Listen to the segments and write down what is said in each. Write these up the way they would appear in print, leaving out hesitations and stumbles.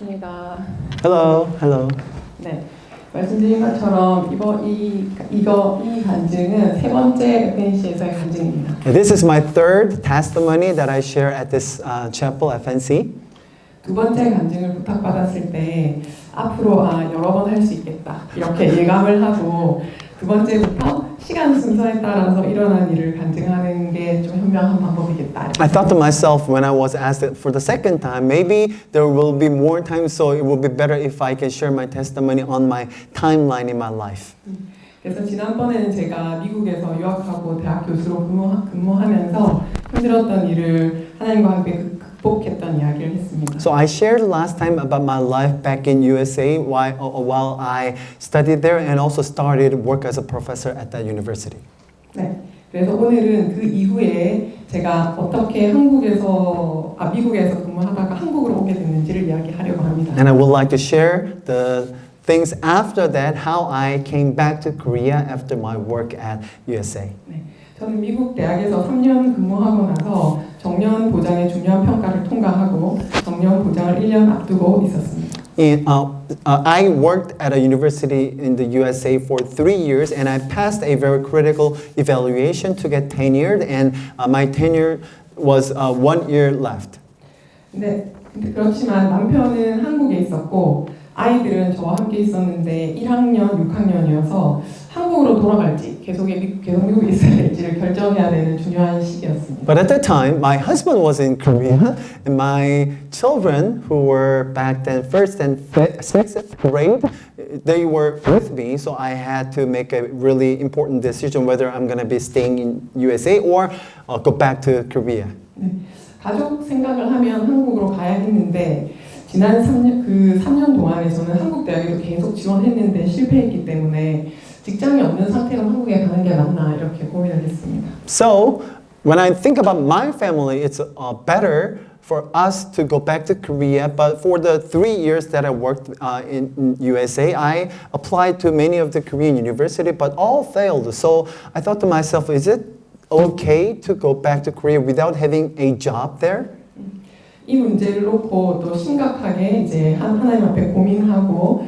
반갑습니다. Hello, hello. 네, 말씀드린 것처럼 이 간증은 세 번째 FNC에서의 간증입니다. This is my third testimony that I share at this chapel, FNC. 두 번째 간증을 부탁받았을 때 앞으로 여러 번 할 수 있겠다 이렇게 예감을 하고 두 번째부터 시간 순서에 따라서 일어난 일을 간증하는 게 좀 현명한 방법이겠다. I thought to myself when I was asked it for the second time, maybe there will be more time, so it will be better if I can share my testimony on my timeline in my life. 그래서 지난번에는 제가 미국에서 유학하고 대학 교수로 근무하면서 힘들었던 일을 하나님과 함께 극복했던 이야기를 했습니다. So I shared last time about my life back in USA while I studied there and also started work as a professor at that university. 네. 그래서 오늘은 그 이후에 제가 어떻게 미국에서 근무하다가 한국으로 오게 됐는지를 이야기하려고 합니다. And I would like to share the things after that, how I came back to Korea after my work at USA. 네. 저는 미국 대학에서 3년 근무하고 나서 정년 보장의 중요한 평가를 통과하고 정년 보장을 1년 앞두고 있었습니다. I worked at a university in the USA for 3 years and I passed a very critical evaluation to get tenured and my tenure was 1 year left. 네, 그렇지만 남편은 한국에 있었고 아이들은 저와 함께 있었는데 1학년, 6학년이어서 한국으로 돌아갈지 계속 미국에 있어야 될지를 결정해야 되는 중요한 시기였습니다. But at that time, my husband was in Korea and my children who were back then first and sixth grade, they were with me, so I had to make a really important decision whether I'm going to be staying in USA or go back to Korea. 네, 가족 생각을 하면 한국으로 가야 했는데 지난 3년 동안에 저는 한국 대학에도 계속 지원했는데 실패했기 때문에 직장이 없는 상태로 한국에 가는 게 맞나 이렇게 고민을 했습니다. So when I think about my family, it's better for us to go back to Korea. But for the 3 years that I worked in USA, I applied to many of the Korean universities, but all failed. So I thought to myself, is it okay to go back to Korea without having a job there? 이 문제를 놓고 또 심각하게 이제 하나님 앞에 고민하고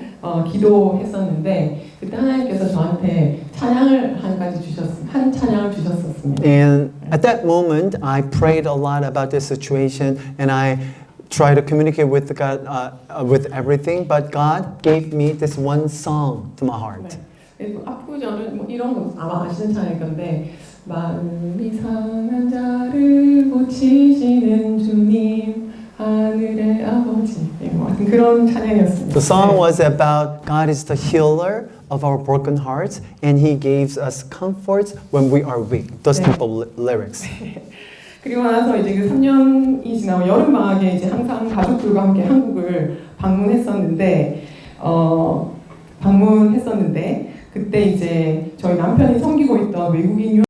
기도했었는데 그때 하나님께서 저한테 찬양을 한 찬양을 주셨었습니다. And at that moment, I prayed a lot about this situation, and I tried to communicate with God with everything. But God gave me this one song to my heart. 네. 앞구절은 이런 거 아마 아시는 찬양일 건데. 마음이 상한 자를 고치시는 주님 하늘의 아버지 그런 찬양이었습니다. The song was about God is the healer of our broken hearts and He gives us comfort when we are weak. Those type of lyrics. 그리고 나서 이제 그 3년이 지나고 여름 방학에 이제 항상 가족들과 함께 한국을 방문했었는데 그때 이제 저희 남편이 섬기고 있던 외국인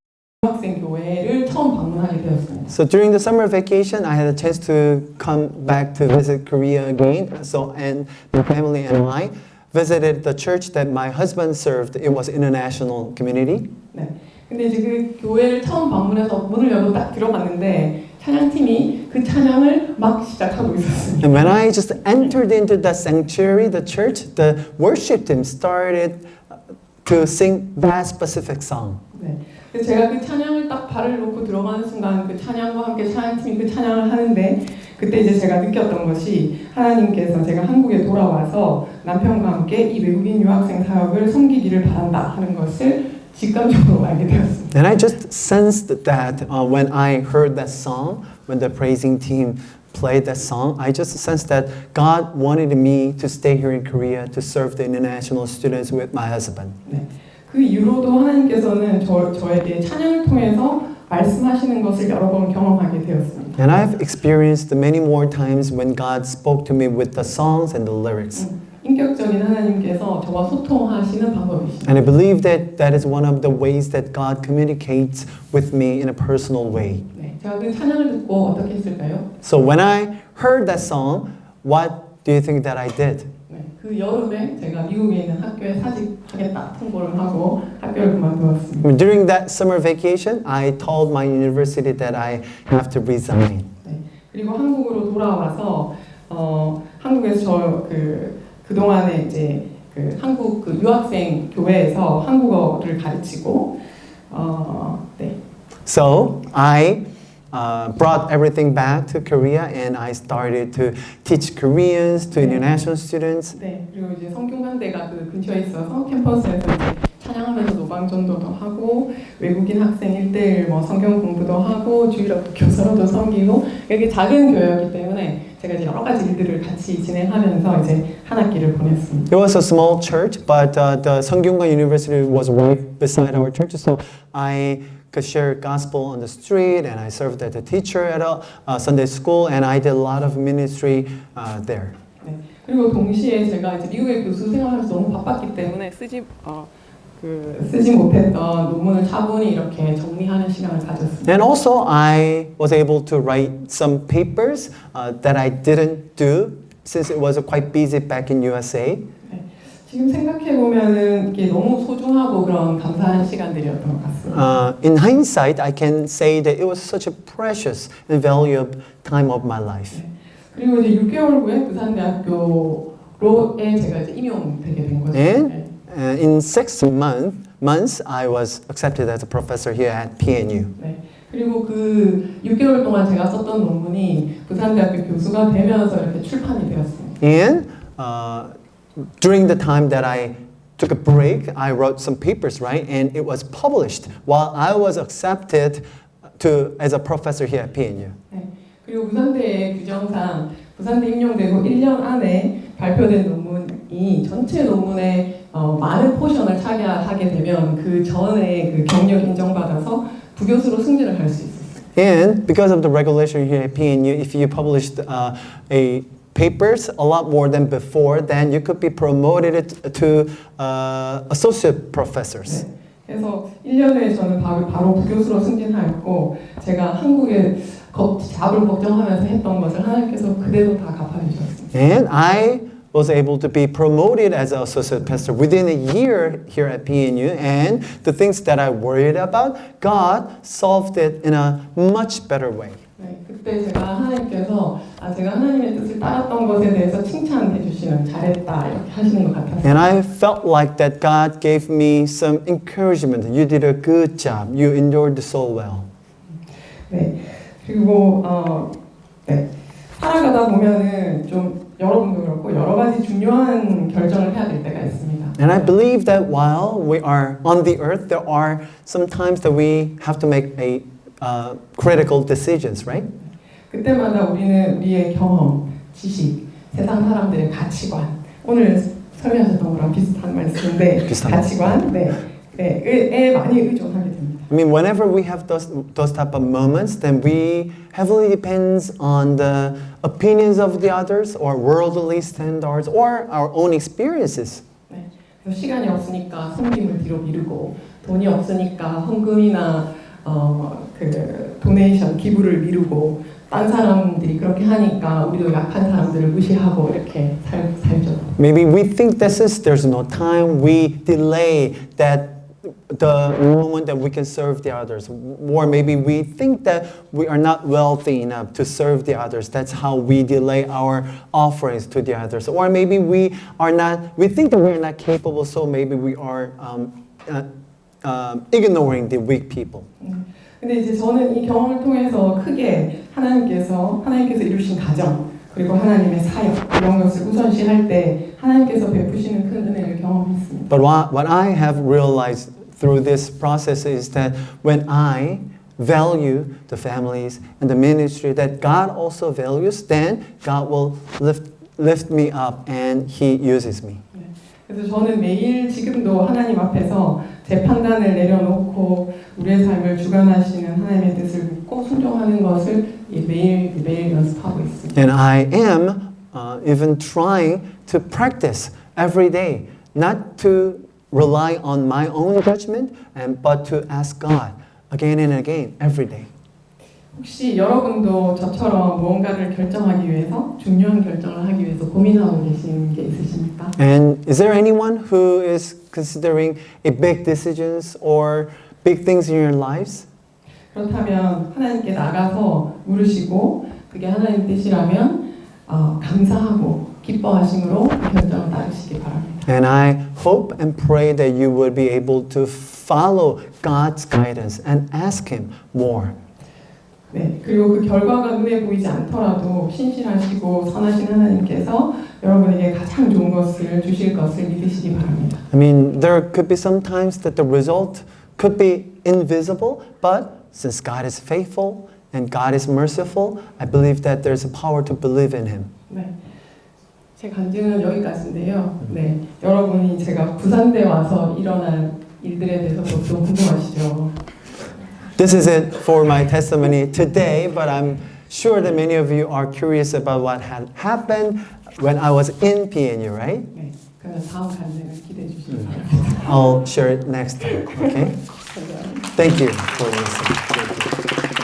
유학생 교회를 처음 방문하게 되었습니다. So during the summer vacation, I had a chance to come back to visit Korea again. So and my family and I visited the church that my husband served. It was international community. 네. 근데 이제 그 교회를 처음 방문해서 문을 열고 딱 들어갔는데 찬양팀이 그 찬양을 막 시작하고 있었습니다. And when I just entered into the sanctuary, the church, the worship team started to sing that specific song. 네. 제가 그 찬양을 딱 발을 놓고 들어가는 순간 그 찬양과 함께 찬양팀이 그 찬양을 하는데 그때 이제 제가 느꼈던 것이 하나님께서 제가 한국에 돌아와서 남편과 함께 이 외국인 유학생 사역을 섬기기를 바란다 하는 것을 직감적으로 알게 되었습니다. And I just sensed that when I heard that song, when the praising team played that song, I just sensed that God wanted me to stay here in Korea to serve the international students with my husband. 네. 그 이후로도 하나님께서는 저에게 찬양을 통해서 말씀하시는 것을 여러 번 경험하게 되었습니다. And I've experienced many more times when God spoke to me with the songs and the lyrics. 인격적인 하나님께서 저와 소통하시는 방법이십니다. And I believe that that is one of the ways that God communicates with me in a personal way. 네, 제가 그 찬양을 듣고 어떻게 했을까요? So when I heard that song, what do you think that I did? 네, 그 여름에 제가 미국에 있는 학교에 사직하겠다 통보를 하고 학교를 그만두었습니다. During that summer vacation, I told my university that I have to resign. 네, 그리고 한국으로 돌아와서 한국에서 그동안에 이제 한국 유학생 교회에서 한국어를 가르치고 네. So I brought everything back to Korea and I started to teach Koreans to international students. 네, 그리고 이제 성균관대가 그 근처에 있어서 캠퍼스에서 이제 찬양하면서 노방전도도 하고 외국인 학생 1대1 뭐 성경 공부도 하고 주일학교 교사로도 섬기고 여기 작은 교회였기 때문에 제가 이제 여러 가지 일들을 같이 진행하면서 이제 한 학기를 보냈습니다. It was a small church, but the Seongkyungan University was right beside our church, so I could share gospel on the street, and I served as a teacher at a Sunday school, and I did a lot of ministry there. 네. 그리고 동시에 제가 이제 미국의 교수 생활하면서 너무 바빴기 때문에 쓰지 못했던 논문을 차분히 이렇게 정리하는 시간을 가졌습니다. And also, I was able to write some papers that I didn't do since it was quite busy back in USA. 네. 지금 생각해 보면은 이게 너무 소중하고 그런 감사한 시간들이었던 것 같습니다. In hindsight, I can say that it was such a precious and valuable time of my life. 네. 그리고 이제 6개월 후에 부산대학교로에 제가 이제 임용되게 된 거죠. 네. In 6 months, I was accepted as a professor here at PNU. 네. 그리고 그 6개월 동안 제가 썼던 논문이 부산대학교 교수가 되면서 이렇게 출판이 되었습니다. And during the time that I took a break, I wrote some papers, right? And it was published while I was accepted as a professor here at PNU. 네. 그리고 부산대의 규정상 부산대 임용되고 1년 안에 발표된 논문이 전체 논문의 많은 포션을 차지하게 되면 그 전에 그 경력 인정받아서 부교수로 승진을 할 수 있었어요. And because of the regulation here at PNU, if you published a papers a lot more than before, then you could be promoted to associate professors. 네. 그래서 1년 후에 저는 바로 부교수로 승진하였고 제가 한국에 잡을 걱정하면서 했던 것을 하나님께서 그대로 다 갚아주셨습니다. And I was able to be promoted as an associate pastor within a year here at PNU, and the things that I worried about, God solved it in a much better way. 네, 그때 제가 하나님께서 제가 하나님의 뜻을 따랐던 것에 대해서 칭찬해 주시는 잘했다 이렇게 하시는 것 같았어요. And I felt like that God gave me some encouragement. You did a good job. You endured so well. 네, 그리고 네, 살아가다 보면은 좀 여러분도 그렇고 여러 가지 중요한 결정을 해야 될 때가 있습니다. And I believe that while we are on the earth, there are some times that we have to make critical decisions, right? 그때마다 우리는 우리의 경험, 지식, 세상 사람들의 가치관, 오늘 설명하셨던 거랑 비슷한 말씀인데 가치관, 에 많이 의존하게 됩니다. I mean, whenever we have those type of moments, then we heavily depends on the opinions of the others, or worldly standards, or our own experiences. 네, 그래서 시간이 없으니까 섬김을 뒤로 미루고, 돈이 없으니까 헌금이나 도네이션 기부를 미루고, 딴 사람들이 그렇게 하니까 우리도 약한 사람들을 무시하고 이렇게 살죠. Maybe we think that since there's no time, we delay the moment that we can serve the others. Or maybe we think that we are not wealthy enough to serve the others. That's how we delay our offerings to the others. Or maybe we think that we're not capable, so maybe we are ignoring the weak people. 근데 이제 저는 이 경험을 통해서 크게 하나님께서 이루신 가정 그리고 하나님의 사역 이런 것을 우선시할 때 하나님께서 베푸시는 큰 은혜를 경험했습니다. But what I have realized through this process is that when I value the families and the ministry that God also values, then God will lift me up and He uses me. 그래서 저는 매일 지금도 하나님 앞에서 제 판단을 내려놓고 우리의 삶을 주관하시는 하나님의 뜻을 묻고 순종하는 것을 매일 연습하고 있습니다. And I am even trying to practice every day, not to rely on my own judgment, but to ask God again and again every day. 혹시 여러분도 저처럼 무언가를 결정하기 위해서 중요한 결정을 하기 위해서 고민하고 계시는 게 있으십니까? And is there anyone who is considering a big decisions or big things in your lives? 그렇다면 하나님께 나가서 물으시고 그게 하나님 뜻이라면 감사하고 기뻐하심으로 현장을 따르시기 바랍니다. And I hope and pray that you will be able to follow God's guidance and ask Him more. 네, 그리고 그 결과가 눈에 보이지 않더라도 신실하시고 선하신 하나님께서 여러분에게 가장 좋은 것을 주실 것을 믿으시기 바랍니다. I mean, there could be some times that the result could be invisible, but since God is faithful and God is merciful, I believe that there's a power to believe in Him. 네, 제 간증은 여기까지인데요. 네, 여러분이 제가 부산대 와서 일어날 일들에 대해서도 좀 궁금하시죠? This is it for my testimony today, but I'm sure that many of you are curious about what had happened when I was in PNU, right? 네, 그러면 다음 간증을 기대해 주시기 바랍니다. I'll share it next time, okay? Thank you for listening.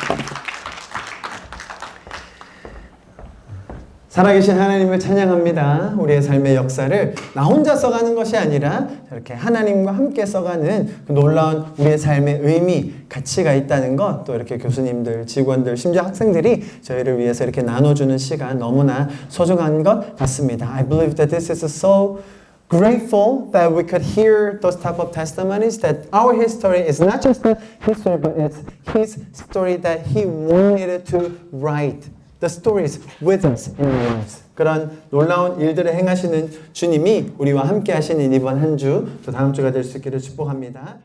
살아계신 하나님을 찬양합니다. 우리의 삶의 역사를 나 혼자 써가는 것이 아니라 이렇게 하나님과 함께 써가는 그 놀라운 우리의 삶의 의미, 가치가 있다는 것, 또 이렇게 교수님들, 직원들, 심지어 학생들이 저희를 위해서 이렇게 나눠주는 시간 너무나 소중한 것 같습니다. I believe that this is so grateful that we could hear those type of testimonies, that our history is not just the history, but it's His story that He wanted to write. The stories with us in our lives. 그런 놀라운 일들을 행하시는 주님이 우리와 함께 하시는 이번 한 주, 또 다음 주가 될 수 있기를 축복합니다.